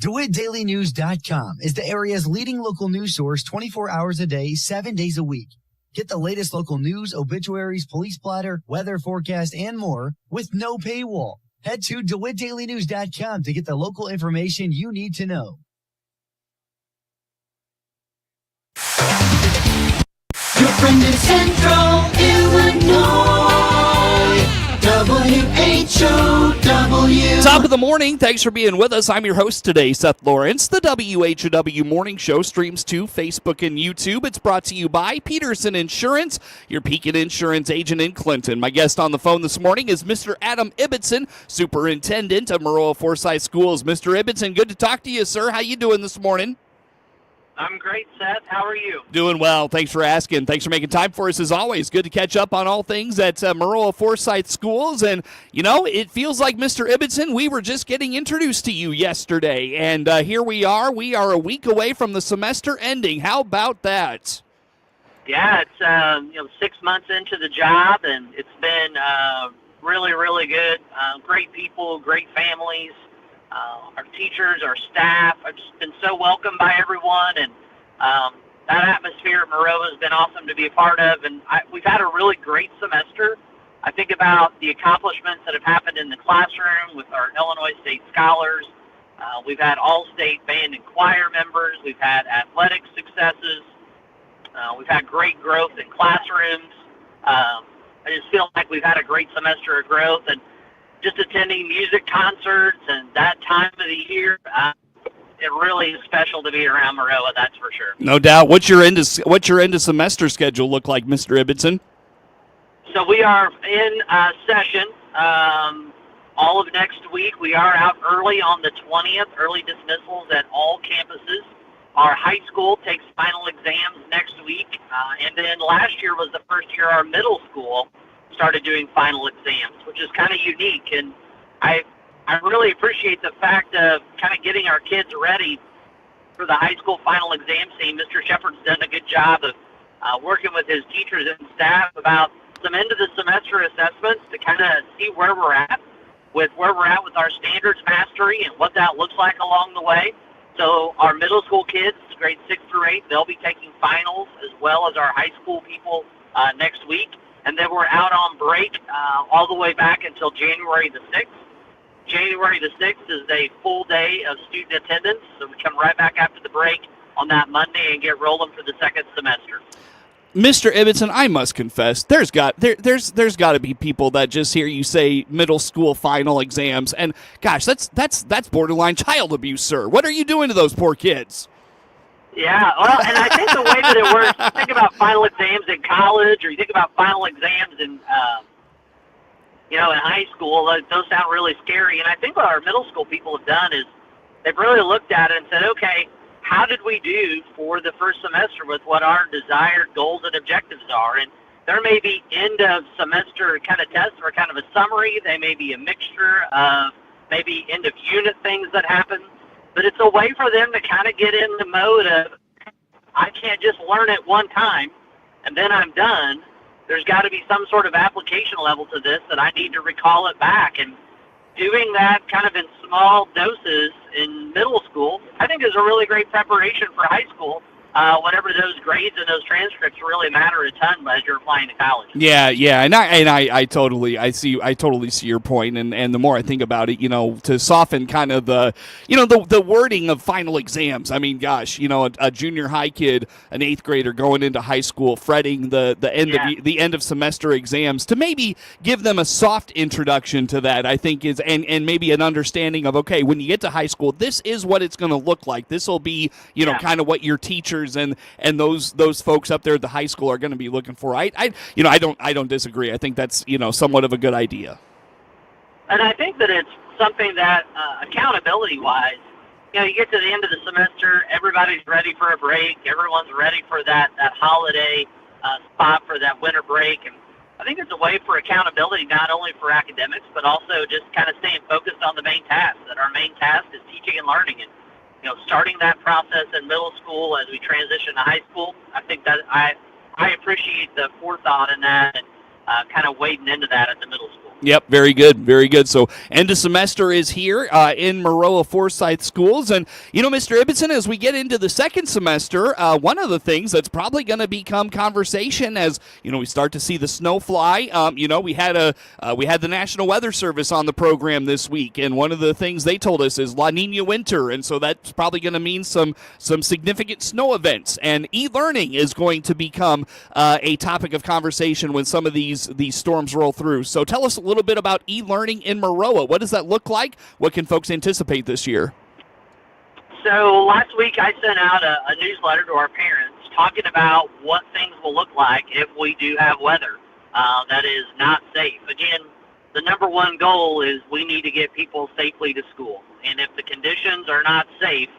DeWittDailyNews.com is the area's leading local news source 24 hours a day, 7 days a week. Get the latest local news, obituaries, police splatter, weather forecast, and more with no paywall. Head to DeWittDailyNews.com to get the local information you need to know. Your friend in Central Illinois, WHOW. Top of the morning. Thanks for being with us. I'm your host today, Seth Lawrence. The WHOW Morning Show streams to Facebook and YouTube. It's brought to you by Peterson Insurance, your Pekin Insurance agent in Clinton. My guest on the phone this morning is Mr. Adam Ibbotson, Superintendent of Maroa-Forsyth Schools. Mr. Ibbotson, good to talk to you, sir. How you doing this morning? I'm great, Seth. How are you? Doing well. Thanks for asking. Thanks for making time for us as always. Good to catch up on all things at Maroa-Forsyth Schools. And, you know, it feels like, Mr. Ibbotson, we were just getting introduced to you yesterday. And here we are. We are a week away from the semester ending. How about that? Yeah, it's 6 months into the job, and it's been really, really good. Great people, great families. Our teachers, our staff, I've just been so welcomed by everyone, and that atmosphere at Maroa has been awesome to be a part of, and we've had a really great semester. I think about the accomplishments that have happened in the classroom with our Illinois State Scholars. We've had all-state band and choir members. We've had athletic successes. We've had great growth in classrooms. I just feel like we've had a great semester of growth, and just attending music concerts and that time of the year, it really is special to be around Maroa, that's for sure. No doubt. What's your end of semester schedule look like, Mr. Ibbotson? So we are in session all of next week. We are out early on the 20th, early dismissals at all campuses. Our high school takes final exams next week, and then last year was the first year our middle school started doing final exams, which is kind of unique, and I really appreciate the fact of kind of getting our kids ready for the high school final exam scene. Mr. Shepard's done a good job of working with his teachers and staff about some end of the semester assessments to kind of see where we're at with our standards mastery and what that looks like along the way. So our middle school kids, grades 6 through 8, they'll be taking finals as well as our high school people next week. And then we're out on break all the way back until January the 6th. January the 6th is a full day of student attendance, so we come right back after the break on that Monday and get rolling for the second semester. Mr. Ibbotson, I must confess, there's got to be people that just hear you say middle school final exams, and gosh, that's borderline child abuse, sir. What are you doing to those poor kids? Yeah, well, and I think the way that it works, you think about final exams in college, or you think about final exams in, in high school, those sound really scary. And I think what our middle school people have done is they've really looked at it and said, okay, how did we do for the first semester with what our desired goals and objectives are? And there may be end of semester kind of tests or kind of a summary. They may be a mixture of maybe end of unit things that happen. But it's a way for them to kind of get in the mode of, I can't just learn it one time and then I'm done. There's got to be some sort of application level to this that I need to recall it back. And doing that kind of in small doses in middle school, I think is a really great preparation for high school. Whatever those grades and those transcripts really matter a ton as you're applying to college. Yeah, and I totally see your point, and the more I think about it, to soften kind of the wording of final exams. I mean, gosh, a junior high kid, an 8th grader going into high school, fretting the end of semester exams, to maybe give them a soft introduction to that, I think is and maybe an understanding of, okay, when you get to high school, this is what it's going to look like. This will be kind of what your teachers and those folks up there at the high school are going to be looking for. I don't disagree. I think that's somewhat of a good idea. And I think that it's something that accountability-wise, you get to the end of the semester, everybody's ready for a break, everyone's ready for that holiday spot for that winter break, and I think it's a way for accountability not only for academics but also just kind of staying focused on the main task. That our main task is teaching and learning, and starting that process in middle school as we transition to high school. I think that I appreciate the forethought in that and kind of wading into that at the middle school. Yep, very good, very good. So end of semester is here in Maroa-Forsyth schools. And, Mr. Ibbotson, as we get into the second semester, one of the things that's probably going to become conversation as, we start to see the snow fly. We had the National Weather Service on the program this week, and one of the things they told us is La Nina winter, and so that's probably going to mean some significant snow events. And e-learning is going to become a topic of conversation when some of these storms roll through. So tell us a little bit about e-learning in Maroa. What does that look like? What can folks anticipate this year? So last week I sent out a newsletter to our parents talking about what things will look like if we do have weather that is not safe. Again, the number one goal is we need to get people safely to school. And if the conditions are not safe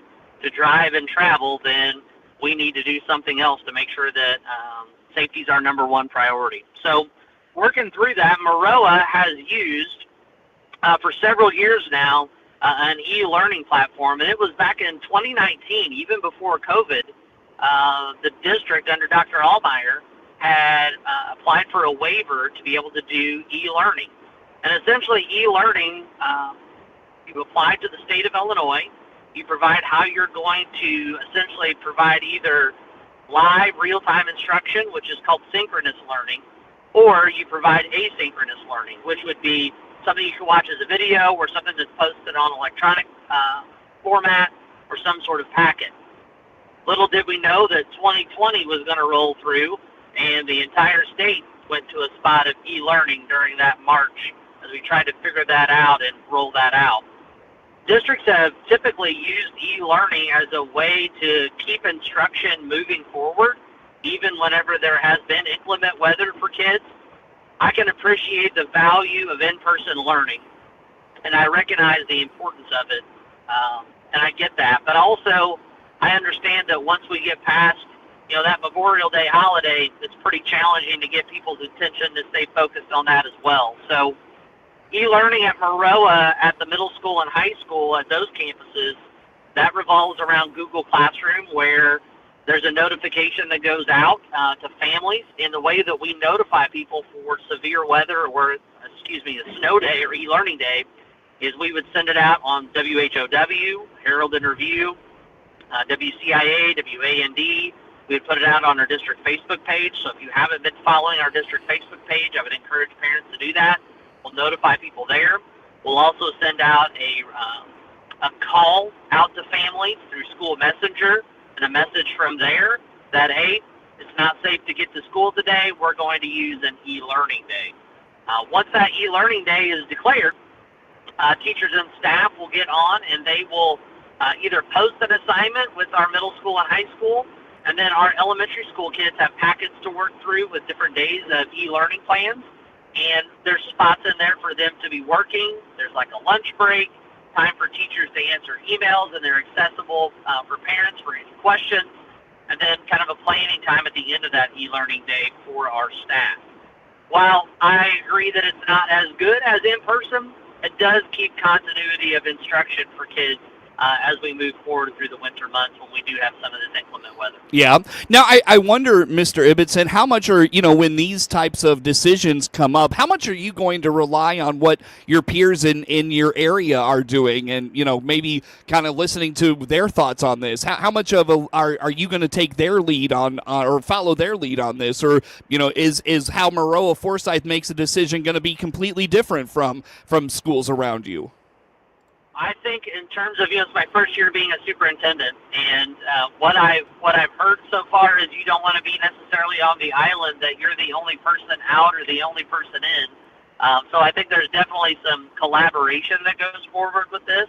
to drive and travel, then we need to do something else to make sure that safety is our number one priority. So working through that, Maroa has used for several years now an e-learning platform, and it was back in 2019, even before COVID. The district under Dr. Allmeyer had applied for a waiver to be able to do e-learning. And essentially e-learning, you apply to the state of Illinois, you provide how you're going to essentially provide either live real-time instruction, which is called synchronous learning, or you provide asynchronous learning, which would be something you can watch as a video or something that's posted on electronic format or some sort of packet. Little did we know that 2020 was going to roll through, and the entire state went to a spot of e-learning during that March as we tried to figure that out and roll that out. Districts have typically used e-learning as a way to keep instruction moving forward, even whenever there has been inclement weather for kids. I can appreciate the value of in-person learning, and I recognize the importance of it, and I get that. But also, I understand that once we get past, that Memorial Day holiday, it's pretty challenging to get people's attention to stay focused on that as well. So e-learning at Maroa at the middle school and high school at those campuses, that revolves around Google Classroom, where there's a notification that goes out to families in the way that we notify people for severe weather or, a snow day or e-learning day, is we would send it out on WHOW, Herald and Review, WCIA, WAND. We would put it out on our district Facebook page. So if you haven't been following our district Facebook page, I would encourage parents to do that. We'll notify people there. We'll also send out a call out to families through School Messenger and a message from there that, hey, it's not safe to get to school today. We're going to use an e-learning day. Once that e-learning day is declared, teachers and staff will get on and they will either post an assignment with our middle school and high school, and then our elementary school kids have packets to work through with different days of e-learning plans. And there's spots in there for them to be working. There's like a lunch break, time for teachers to answer emails, and they're accessible for parents for any questions, and then kind of a planning time at the end of that e-learning day for our staff. While I agree that it's not as good as in person, it does keep continuity of instruction for kids as we move forward through the winter months when we do have some of this inclement weather. Yeah. Now, I wonder, Mr. Ibbotson, how much are, when these types of decisions come up, how much are you going to rely on what your peers in your area are doing and, maybe kind of listening to their thoughts on this? How much of are you going to take their lead on or follow their lead on this? Or, is how Maroa-Forsyth makes a decision going to be completely different from schools around you? I think in terms of, it's my first year being a superintendent, and what I've heard so far is you don't want to be necessarily on the island that you're the only person out or the only person in. So I think there's definitely some collaboration that goes forward with this.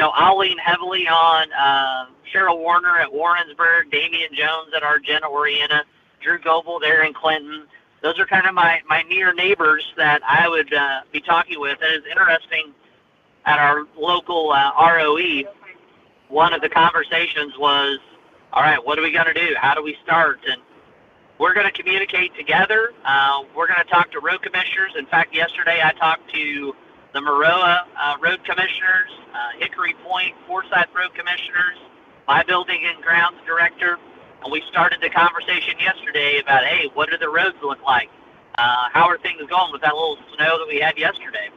I'll lean heavily on Cheryl Warner at Warrensburg, Damian Jones at Argenta Orienta, Drew Goebel there in Clinton. Those are kind of my near neighbors that I would be talking with. And it's interesting. At our local ROE, one of the conversations was, all right, what are we going to do? How do we start? And we're going to communicate together. We're going to talk to road commissioners. In fact, yesterday I talked to the Maroa road commissioners, Hickory Point, Forsyth road commissioners, my building and grounds director, and we started the conversation yesterday about, hey, what do the roads look like? How are things going with that little snow that we had yesterday?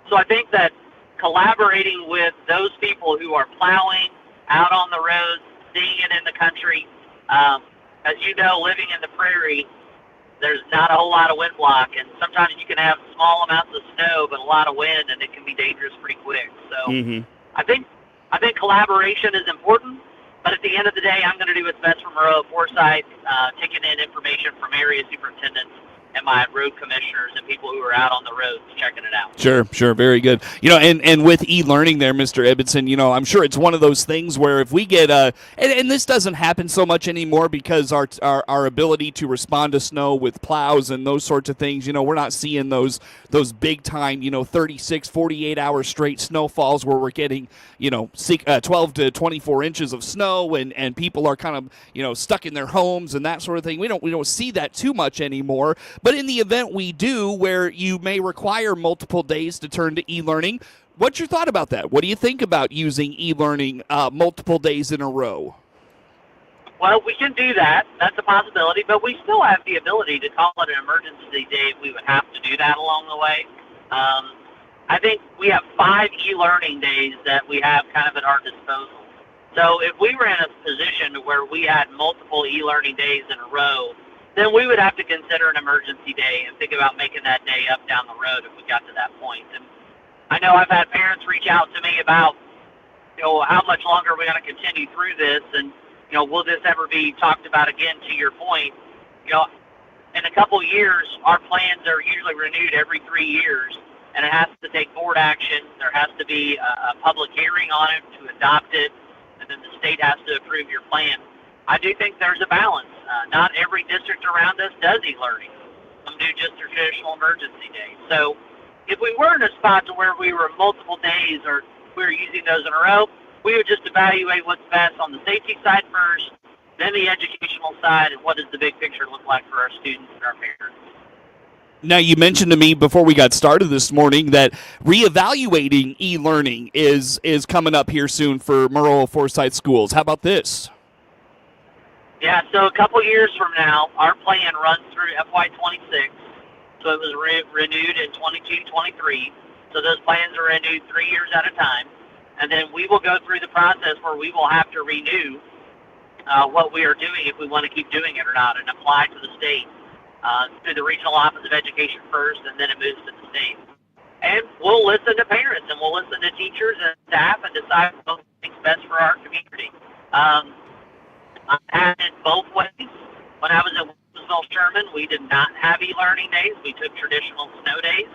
So I think that collaborating with those people who are plowing out on the roads, seeing it in the country, as you know, living in the prairie, there's not a whole lot of wind block, and sometimes you can have small amounts of snow but a lot of wind, and it can be dangerous pretty quick. So I think collaboration is important, but at the end of the day, I'm going to do what's best for Maroa-Forsyth, taking in information from area superintendents and my road commissioners and people who are out on the roads checking it out. Sure, very good. And with e-learning there, Mr. Ibbotson, I'm sure it's one of those things where if we get and this doesn't happen so much anymore because our ability to respond to snow with plows and those sorts of things, we're not seeing those big time, 36, 48 hour straight snowfalls where we're getting, 12 to 24 inches of snow and people are kind of, stuck in their homes and that sort of thing. We don't see that too much anymore. But in the event we do, where you may require multiple days to turn to e-learning, what's your thought about that? What do you think about using e-learning multiple days in a row? Well, we can do that. That's a possibility, but we still have the ability to call it an emergency day if we would have to do that along the way. I think we have 5 e-learning days that we have kind of at our disposal. So if we were in a position where we had multiple e-learning days in a row, then we would have to consider an emergency day and think about making that day up down the road if we got to that point. And I know I've had parents reach out to me about, how much longer are we going to continue through this, and, will this ever be talked about again, to your point. In a couple of years, our plans are usually renewed every 3 years, and it has to take board action. There has to be a public hearing on it to adopt it, and then the state has to approve your plan. I do think there's a balance. Not every district around us does e-learning. Some do just their traditional emergency days. So if we were in a spot to where we were multiple days or we were using those in a row, we would just evaluate what's best on the safety side first, then the educational side, and what does the big picture look like for our students and our parents. Now, you mentioned to me before we got started this morning that reevaluating e-learning is coming up here soon for Maroa-Forsyth schools. How about this? Yeah, so a couple years from now, our plan runs through FY26. So it was renewed in 22-23. So those plans are renewed 3 years at a time. And then we will go through the process where we will have to renew what we are doing if we want to keep doing it or not, and apply to the state through the Regional Office of Education first, and then it moves to the state. And we'll listen to parents, and we'll listen to teachers and staff and decide what's best for our community. I've had it both ways. When I was at Williamsville-Sherman, we did not have e-learning days. We took traditional snow days.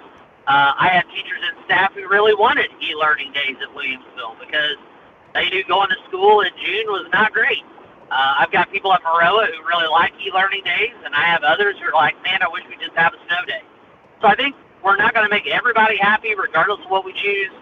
I had teachers and staff who really wanted e-learning days at Williamsville because they knew going to school in June was not great. I've got people at Maroa who really like e-learning days, and I have others who are like, man, I wish we just have a snow day. So I think we're not going to make everybody happy regardless of what we choose,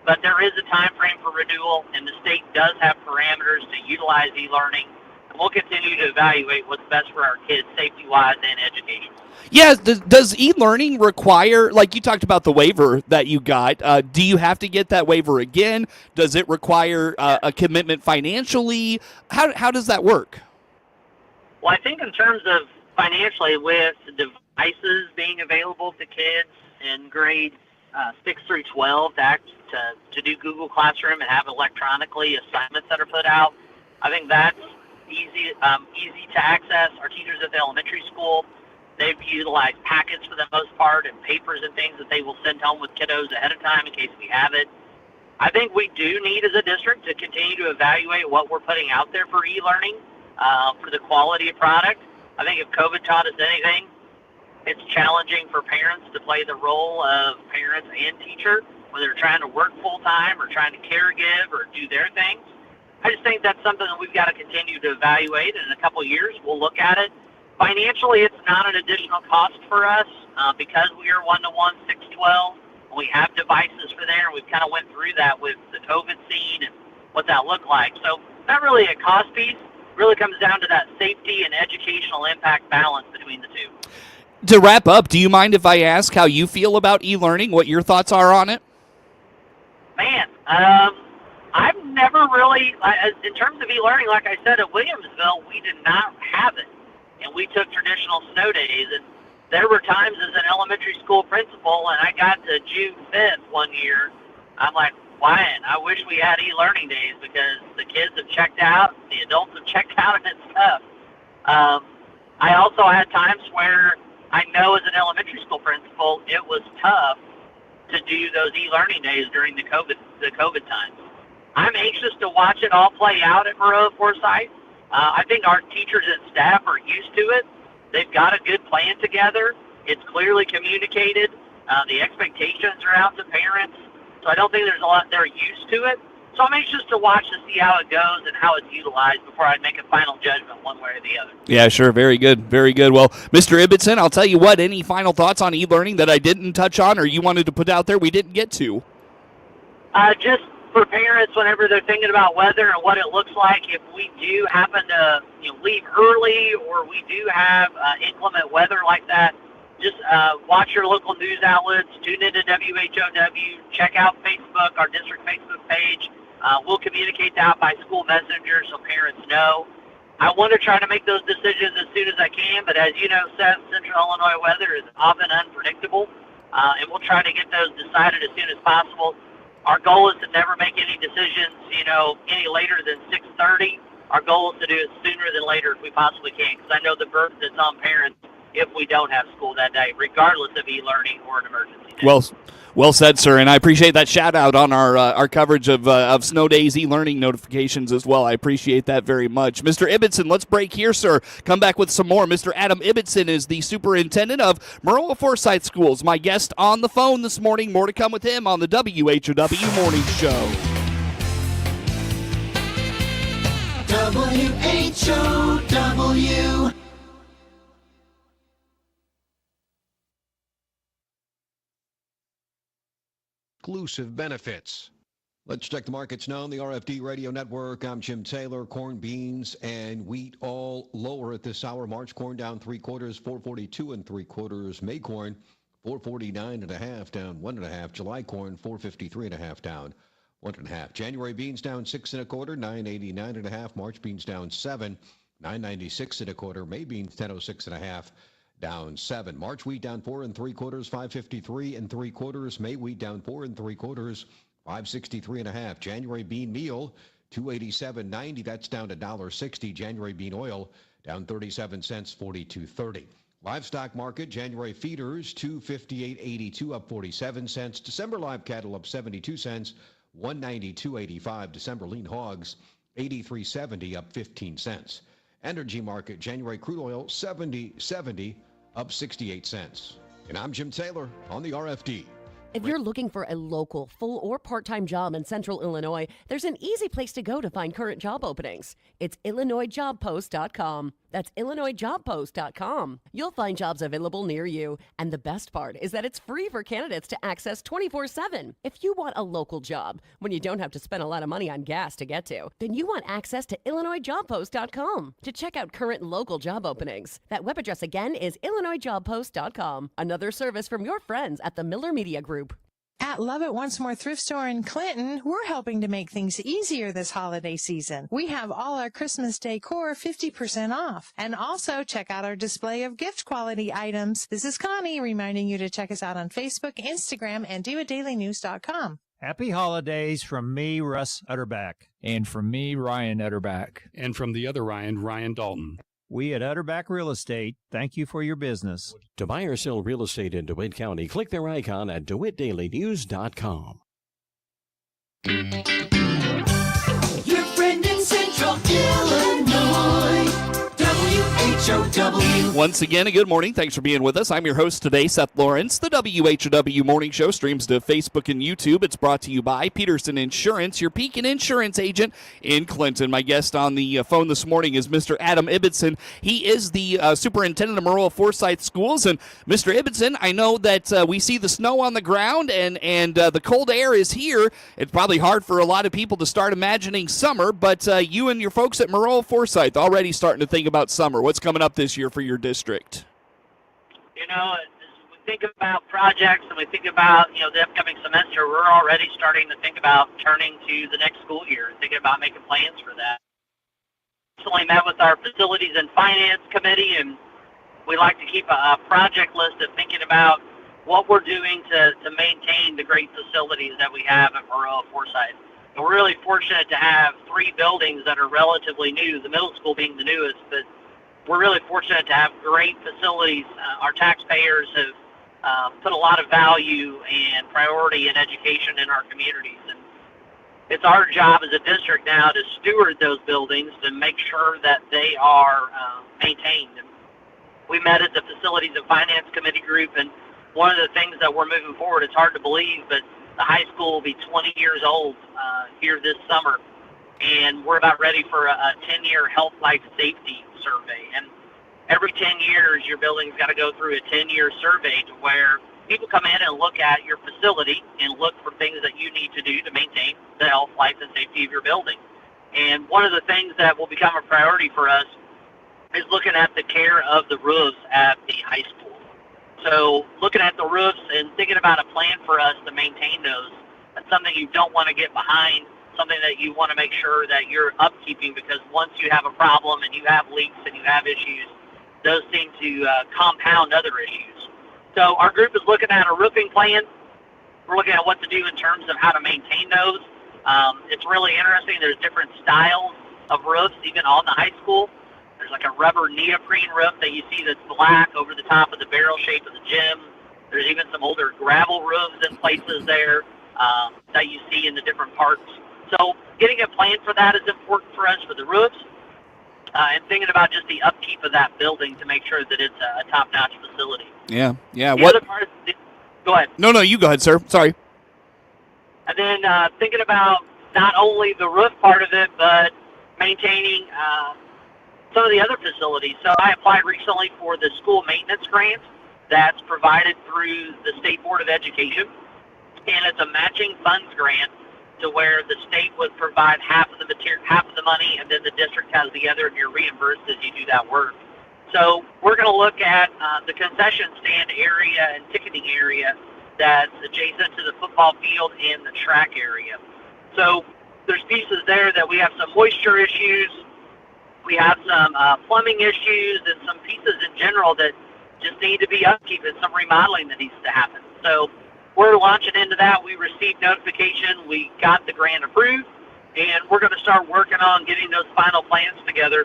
but there is a time frame for renewal, and the state does have parameters to utilize e-learning. And we'll continue to evaluate what's best for our kids safety-wise and educational. Yeah, does e-learning require, like you talked about the waiver that you got, do you have to get that waiver again? Does it require a commitment financially? How does that work? Well, I think in terms of financially, with devices being available to kids in grades 6 through 12 to do Google Classroom and have electronically assignments that are put out, I think that's easy to access. Our teachers at the elementary school, they've utilized packets for the most part and papers and things that they will send home with kiddos ahead of time in case we have it. I think we do need as a district to continue to evaluate what we're putting out there for e-learning, for the quality of product. I think if COVID taught us anything, it's challenging for parents to play the role of parents and teacher, whether they're trying to work full-time or trying to caregive or do their things. I just think that's something that we've got to continue to evaluate, and in a couple of years we'll look at it. Financially, it's not an additional cost for us because we are 1-to-1, 6-12. We have devices for there, and we've kind of went through that with the COVID scene and what that looked like. So not really a cost piece. Really comes down to that safety and educational impact balance between the two. To wrap up, do you mind if I ask how you feel about e-learning, what your thoughts are on it? Man, I've never really, in terms of e-learning, like I said, at Williamsville, we did not have it. And we took traditional snow days. And there were times as an elementary school principal, and I got to June 5th one year, I'm like, Wyatt, I wish we had e-learning days because the kids have checked out, the adults have checked out, and it's tough. I also had times where I know as an elementary school principal, it was tough to do those e-learning days during the COVID times. I'm anxious to watch it all play out at Maroa-Forsyth. I think our teachers and staff are used to it. They've got a good plan together. It's clearly communicated. The expectations are out to parents. So I don't think there's a lot. They're used to it. So I'm anxious to watch to see how it goes and how it's utilized before I make a final judgment one way or the other. Yeah, sure. Very good. Very good. Well, Mr. Ibbotson, I'll tell you what, any final thoughts on e-learning that I didn't touch on or you wanted to put out there we didn't get to? Just for parents, whenever they're thinking about weather and what it looks like, if we do happen to leave early or we do have inclement weather like that, just watch your local news outlets, tune into WHOW, check out Facebook, our district Facebook page. We'll communicate that by school messenger so parents know. I want to try to make those decisions as soon as I can, but as you know, Seth, Central Illinois weather is often unpredictable, and we'll try to get those decided as soon as possible. Our goal is to never make any decisions, any later than 6:30. Our goal is to do it sooner than later if we possibly can, because I know the burden that's on parents if we don't have school that day, regardless of e-learning or an emergency day. Well said, sir, and I appreciate that shout-out on our coverage of snow days e-learning notifications as well. I appreciate that very much. Mr. Ibbotson, let's break here, sir. Come back with some more. Mr. Adam Ibbotson is the superintendent of Maroa-Forsyth Schools. My guest on the phone this morning. More to come with him on the WHOW Morning Show. WHOW. Exclusive benefits. Let's check the markets now on the RFD Radio Network. I'm Jim Taylor. Corn, beans, and wheat all lower at this hour. March corn down 3/4, 442 3/4. May corn 449.5 down 1.5. July corn 453.5 down 1.5. January beans down 6 1/4, 989.5. March beans down 7, 996 1/4. May beans 1006.5. Down 7. March wheat down 4 3/4, 553 3/4. May wheat down 4 3/4, 563.5. January bean meal 287.90. That's down to $1.60. January bean oil down 37 cents, 42.30. Livestock market, January feeders 258.82 up 47 cents. December live cattle up 72 cents, 192.85. December lean hogs 83.70 up 15 cents. Energy market, January crude oil 70.70 up 68 cents. And I'm Jim Taylor on the RFD. If you're looking for a local, full or part-time job in Central Illinois, there's an easy place to go to find current job openings. It's IllinoisJobPost.com. That's IllinoisJobPost.com. You'll find jobs available near you. And the best part is that it's free for candidates to access 24/7. If you want a local job, when you don't have to spend a lot of money on gas to get to, then you want access to IllinoisJobPost.com to check out current local job openings. That web address again is IllinoisJobPost.com. Another service from your friends at the Miller Media Group. At Love It Once More Thrift Store in Clinton, we're helping to make things easier this holiday season. We have all our Christmas decor 50% off. And also check out our display of gift quality items. This is Connie reminding you to check us out on Facebook, Instagram, and DeWittDailyNews.com. Happy holidays from me, Russ Utterback. And from me, Ryan Utterback. And from the other Ryan Dalton. We at Utterback Real Estate thank you for your business. To buy or sell real estate in DeWitt County, click their icon at DeWittDailyNews.com. Your friend in Central Illinois. WHOW. Once again, a good morning. Thanks for being with us. I'm your host today, Seth Lawrence. The WHOW Morning Show streams to Facebook and YouTube. It's brought to you by Peterson Insurance, your Pekin Insurance agent in Clinton. My guest on the phone this morning is Mr. Adam Ibbotson. He is the superintendent of Maroa-Forsyth Schools. And Mr. Ibbotson, I know that we see the snow on the ground and the cold air is here. It's probably hard for a lot of people to start imagining summer, but you and your folks at Maroa-Forsyth already starting to think about summer. What's coming up this year for your district? As we think about projects and we think about, the upcoming semester, we're already starting to think about turning to the next school year and thinking about making plans for that. Recently met with our Facilities and Finance Committee, and we like to keep a project list of thinking about what we're doing to maintain the great facilities that we have at Maroa-Forsyth. And we're really fortunate to have 3 buildings that are relatively new, the middle school being the newest, but we're really fortunate to have great facilities. Our taxpayers have put a lot of value and priority in education in our communities. And it's our job as a district now to steward those buildings to make sure that they are maintained. And we met at the Facilities and Finance Committee group, and one of the things that we're moving forward, it's hard to believe, but the high school will be 20 years old here this summer, and we're about ready for a 10-year health, life, safety survey. And every 10 years, your building's got to go through a 10-year survey to where people come in and look at your facility and look for things that you need to do to maintain the health, life, and safety of your building. And one of the things that will become a priority for us is looking at the care of the roofs at the high school. So looking at the roofs and thinking about a plan for us to maintain those, that's something you don't want to get behind, something that you want to make sure that you're upkeeping, because once you have a problem and you have leaks and you have issues, those seem to compound other issues. So our group is looking at a roofing plan. We're looking at what to do in terms of how to maintain those. It's really interesting. There's different styles of roofs, even on the high school. There's like a rubber neoprene roof that you see that's black over the top of the barrel shape of the gym. There's even some older gravel roofs in places there that you see in the different parts. So getting a plan for that is important for us for the roofs, and thinking about just the upkeep of that building to make sure that it's a top-notch facility. Yeah. The other part is, go ahead. No, you go ahead, sir. Sorry. And then thinking about not only the roof part of it, but maintaining some of the other facilities. So I applied recently for the school maintenance grant that's provided through the State Board of Education, and it's a matching funds grant to where the state would provide half of the money, and then the district has the other, and you're reimbursed as you do that work. So we're going to look at the concession stand area and ticketing area that's adjacent to the football field and the track area. So there's pieces there that we have some moisture issues, we have some plumbing issues, and some pieces in general that just need to be upkeep and some remodeling that needs to happen. So we're launching into that. We received notification. We got the grant approved, and we're going to start working on getting those final plans together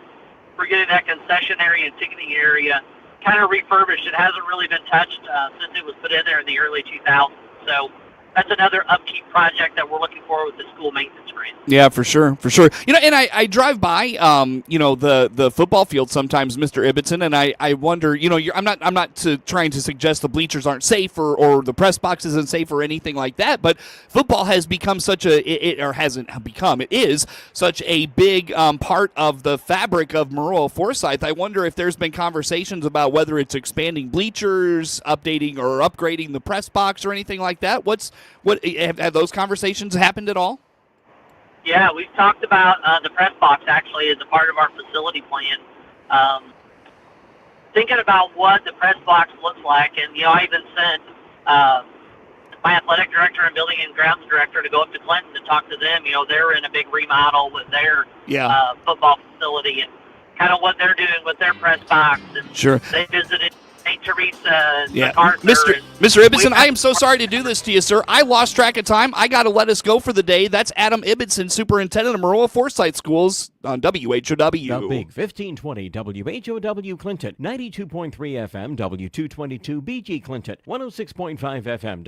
for getting that concession area and ticketing area kind of refurbished. It hasn't really been touched since it was put in there in the early 2000s. So that's another upkeep project that we're looking for with the school maintenance grant. Yeah, for sure. You know, and I drive by, the football field sometimes, Mr. Ibbotson, and I wonder, I'm not trying to suggest the bleachers aren't safe or the press box isn't safe or anything like that, but football has become it is such a big part of the fabric of Maroa-Forsyth. I wonder if there's been conversations about whether it's expanding bleachers, updating or upgrading the press box or anything like that. Have those conversations happened at all? Yeah, we've talked about the press box actually as a part of our facility plan. Thinking about what the press box looks like, and I even sent my athletic director and building and grounds director to go up to Clinton and talk to them. They're in a big remodel with their football facility and kind of what they're doing with their press box. And sure. They visited St. Teresa, yeah. MacArthur. Mr. Ibbotson, I am so sorry to do this to you, sir. I lost track of time. I got to let us go for the day. That's Adam Ibbotson, Superintendent of Maroa-Forsyth Schools on WHOW. The Big 1520 WHOW Clinton, 92.3 FM, W222 BG Clinton, 106.5 FM,